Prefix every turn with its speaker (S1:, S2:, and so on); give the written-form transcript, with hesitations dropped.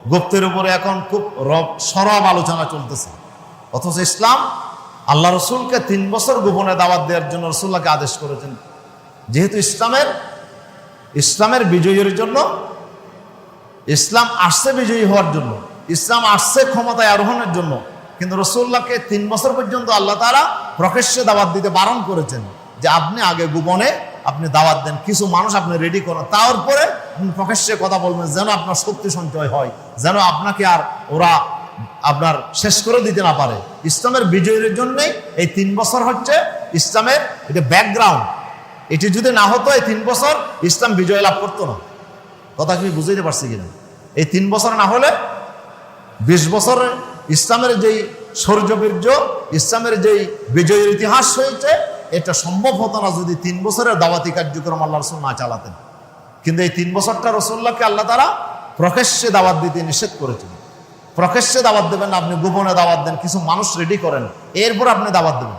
S1: গুপ্তের উপরে এখন খুব সরব আলোচনা চলতেছে, অথচ ইসলাম আল্লাহ রসুলকে 3 বছর গোপনে দাওয়াত দেওয়ার জন্য রসুল্লাহকে আদেশ করেছেন। যেহেতু ইসলামের বিজয়ের জন্য, ইসলাম আসছে বিজয়ী হওয়ার জন্য, ইসলাম আসছে ক্ষমতায় আরোহণের জন্য, কিন্তু রসুল্লাহকে 3 বছর পর্যন্ত আল্লাহ তাআলা প্রকাশ্যে দাওয়াত দিতে বারণ করেছেন যে আপনি আগে গোপনে আপনি দাওয়াত দেন, কিছু মানুষ আপনি রেডি করেন, তারপরে প্রকাশ্যে কথা বলবেন, যেন আপনার শক্তি সঞ্চয় হয়, যেন আপনাকে আর ওরা আপনার শেষ করে দিতে না পারে। ইসলামের বিজয়ের জন্যই এই 3 বছর হচ্ছে ইসলামের এটা ব্যাকগ্রাউন্ড। এটি যদি না হতো, এই 3 বছর ইসলাম বিজয় লাভ করতো না। কথা কি বুঝাইতে পারছি কিনা? এই 3 বছর না হলে 20 বছরে ইসলামের যেই শৌর্যবীর্য, ইসলামের যেই বিজয়ের ইতিহাস হয়েছে, এটা সম্ভব হতো না যদি 3 বছরের দাওয়াতি কার্যক্রম আল্লাহ রসুল না চালাতেন। কিন্তু এই 3 বছরটা রসুল্লাহকে আল্লাহ তাআলা প্রকাশ্যে দাওয়াত দিতে নিষেধ করেছেন। প্রকাশ্যে দাওয়াত দেবেন না, আপনি গোপনে দাওয়াত দেন, কিছু মানুষ রেডি করেন, এরপর আপনি দাওয়াত দেবেন।